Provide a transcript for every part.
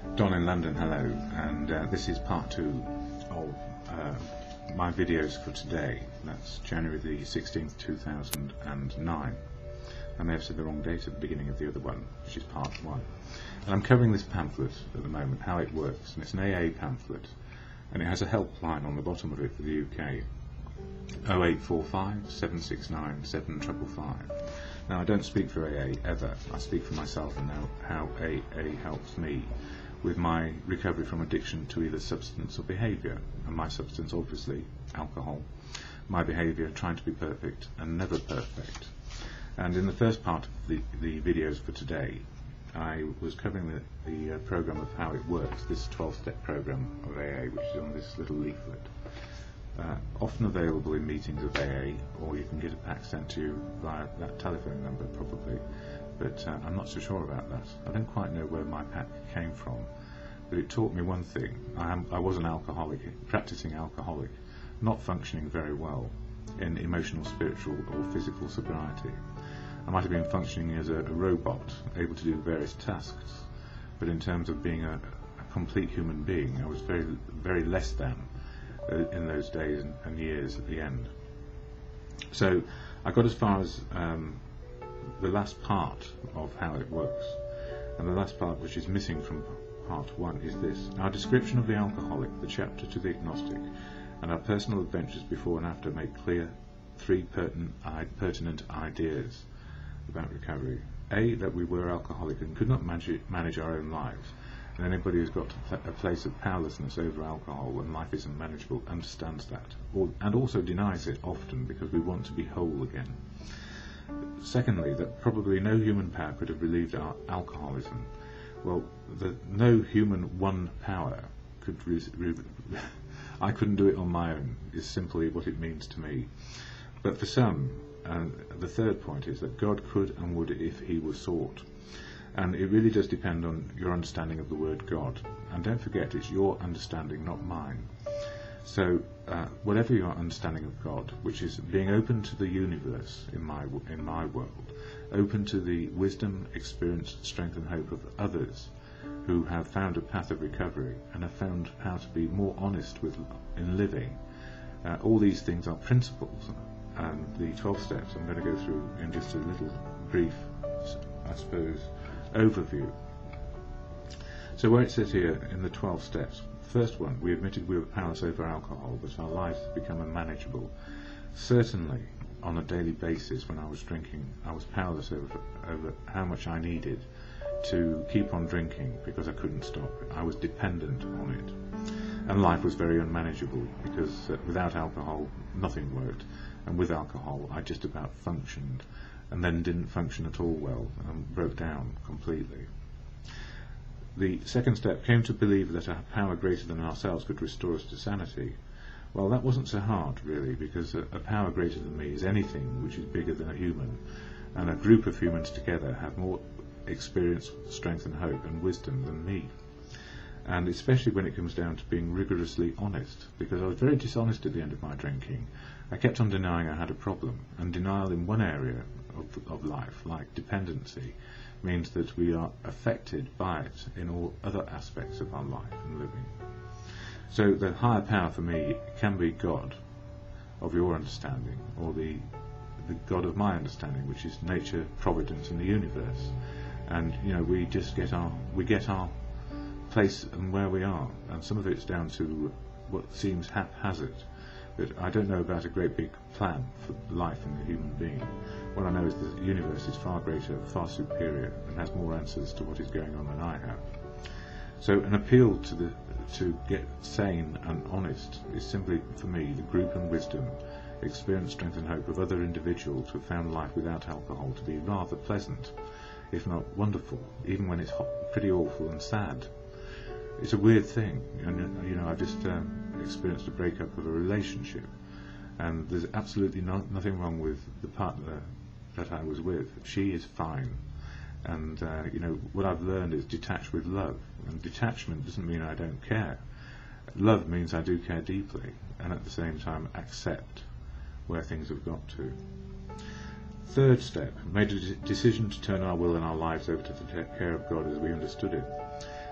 DonInLondon, hello, and this is part 2 of my videos for today. That's January the 16th, 2009. I may have said the wrong date at the beginning of the other one, which is part 1. And I'm covering this pamphlet at the moment, how it works, and it's an AA pamphlet, and it has a helpline on the bottom of it for the UK, 0845 769 7555. Now, I don't speak for AA ever. I speak for myself and now how AA helps me with my recovery from addiction to either substance or behaviour. And my substance, obviously, alcohol. My behaviour, trying to be perfect and never perfect. And in the first part of the videos for today, I was covering the programme of how it works, this 12-step programme of AA, which is on this little leaflet. Often available in meetings of AA, or you can get a pack sent to you via that telephone number probably, but I'm not so sure about that. I don't quite know where my pack came from, but it taught me one thing. I was an alcoholic, practicing alcoholic, not functioning very well in emotional, spiritual or physical sobriety. I might have been functioning as a robot, able to do various tasks, but in terms of being a complete human being, I was very, very less than in those days and years at the end. So I got as far as the last part of how it works, and the last part, which is missing from part 1, is this: our description of the alcoholic, the chapter to the agnostic, and our personal adventures before and after make clear 3 pertinent ideas about recovery. A, that we were alcoholic and could not manage our own lives. And anybody who's got a place of powerlessness over alcohol when life is unmanageable understands that, and also denies it often because we want to be whole again. Secondly, that probably no human power could have relieved our alcoholism. Well, no human one power could I couldn't do it on my own, is simply what it means to me. But for some, the third point is that God could and would if he were sought. And it really does depend on your understanding of the word God. And don't forget, it's your understanding, not mine. So whatever your understanding of God, which is being open to the universe in my world, open to the wisdom, experience, strength and hope of others who have found a path of recovery and have found how to be more honest in living, all these things are principles. And the 12 steps I'm going to go through in just a little brief, I suppose, overview. So where it says here in the 12 steps, first one, we admitted we were powerless over alcohol, but our lives had become unmanageable. Certainly on a daily basis when I was drinking, I was powerless over how much I needed to keep on drinking because I couldn't stop. I was dependent on it. And life was very unmanageable because without alcohol nothing worked, and with alcohol I just about functioned, and then didn't function at all well and broke down completely. The second step came to believe that a power greater than ourselves could restore us to sanity. Well, that wasn't so hard really, because a power greater than me is anything which is bigger than a human, and a group of humans together have more experience, strength and hope and wisdom than me. And especially when it comes down to being rigorously honest, because I was very dishonest at the end of my drinking. I kept on denying I had a problem, and denial in one area of life, like dependency, means that we are affected by it in all other aspects of our life and living. So the higher power for me can be God of your understanding, or the God of my understanding, which is nature, providence and the universe. And we just get our place and where we are, and some of it's down to what seems haphazard. But I don't know about a great big plan for life in the human being. What I know is the universe is far greater, far superior, and has more answers to what is going on than I have. So an appeal to get sane and honest is simply, for me, the group and wisdom, experience, strength and hope of other individuals who have found life without alcohol to be rather pleasant, if not wonderful, even when it's pretty awful and sad. It's a weird thing, and I've just experienced a breakup of a relationship, and there's absolutely nothing wrong with the partner that I was with. She is fine, and what I've learned is detach with love, and detachment doesn't mean I don't care. Love means I do care deeply, and at the same time accept where things have got to. Third step, made a decision to turn our will and our lives over to the care of God as we understood it.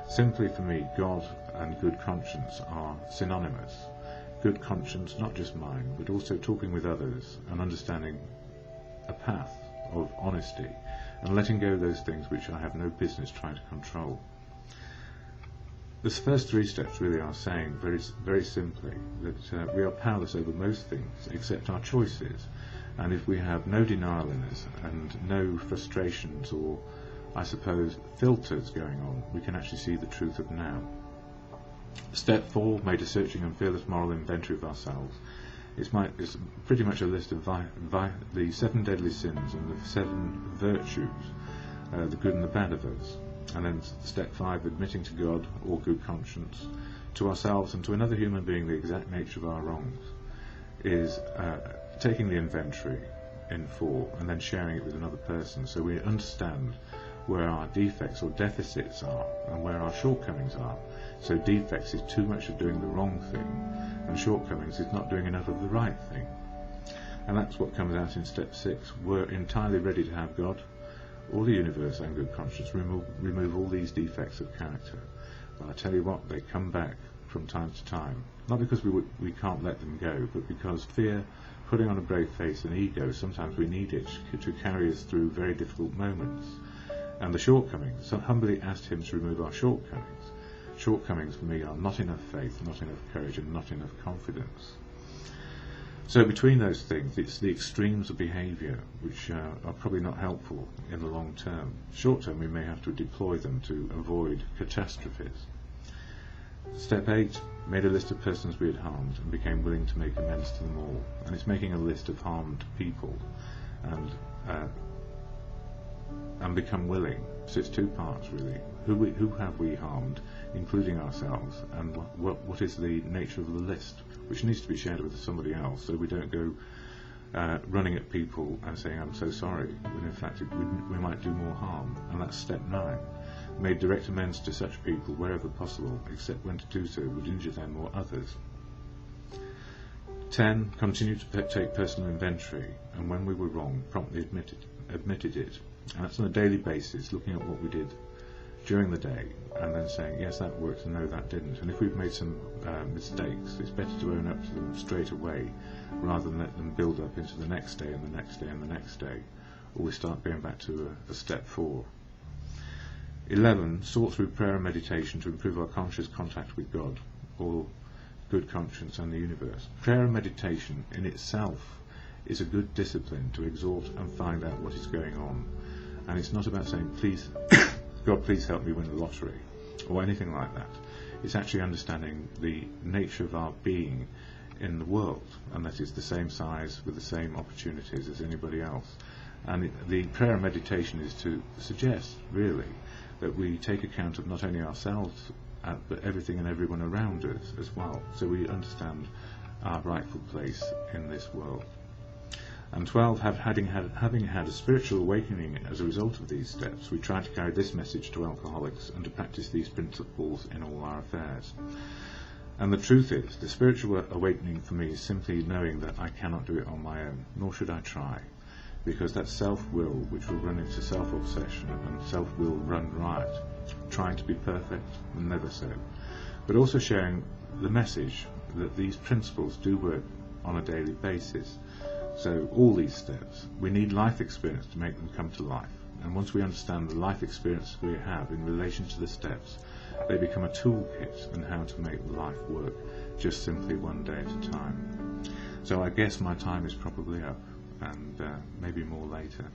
Simply for me, God and good conscience are synonymous. Good conscience, not just mine, but also talking with others and understanding a path of honesty and letting go of those things which I have no business trying to control. The first 3 steps really are saying very, very simply that we are powerless over most things except our choices, and if we have no denial in us and no frustrations or, I suppose, filters going on, we can actually see the truth of now. Step 4 made a searching and fearless moral inventory of ourselves. It's pretty much a list of the 7 deadly sins and the 7 virtues, the good and the bad of us. And then step 5, admitting to God or good conscience, to ourselves and to another human being the exact nature of our wrongs, is taking the inventory in 4 and then sharing it with another person so we understand where our defects or deficits are and where our shortcomings are. So defects is too much of doing the wrong thing, and shortcomings is not doing enough of the right thing. And that's what comes out in step 6. We're entirely ready to have God or the universe and good conscience remove all these defects of character. But I tell you what, they come back from time to time, not because we can't let them go, but because fear, putting on a brave face, and ego, sometimes we need it to carry us through very difficult moments. And the shortcomings, so humbly asked him to remove our shortcomings. Shortcomings for me are not enough faith, not enough courage, and not enough confidence. So between those things, it's the extremes of behaviour which are probably not helpful in the long term. Short term, we may have to deploy them to avoid catastrophes. Step 8, made a list of persons we had harmed and became willing to make amends to them all. And it's making a list of harmed people and become willing. So it's 2 parts really. Who have we harmed, including ourselves, and what is the nature of the list, which needs to be shared with somebody else, so we don't go running at people and saying I'm so sorry, when in fact we might do more harm. And that's step 9. Made direct amends to such people wherever possible, except when to do so would injure them or others. 10. Continued to take personal inventory, and when we were wrong, promptly admitted it. And that's on a daily basis, looking at what we did during the day and then saying, yes, that worked, and no, that didn't. And if we've made some mistakes, it's better to own up to them straight away rather than let them build up into the next day and the next day and the next day, or we start going back to a step 4. 11. Sought through prayer and meditation to improve our conscious contact with God, or good conscience and the universe. Prayer and meditation in itself is a good discipline to exhort and find out what is going on. And it's not about saying, please, God, please help me win the lottery, or anything like that. It's actually understanding the nature of our being in the world, and that it's the same size with the same opportunities as anybody else. And the prayer and meditation is to suggest, really, that we take account of not only ourselves, but everything and everyone around us as well, so we understand our rightful place in this world. And 12, having had a spiritual awakening as a result of these steps, we try to carry this message to alcoholics and to practice these principles in all our affairs. And the truth is, the spiritual awakening for me is simply knowing that I cannot do it on my own, nor should I try, because that self-will which will run into self-obsession and self-will run riot, trying to be perfect and never so, but also sharing the message that these principles do work on a daily basis. So all these steps, we need life experience to make them come to life. And once we understand the life experience we have in relation to the steps, they become a toolkit on how to make life work, just simply one day at a time. So I guess my time is probably up, and maybe more later.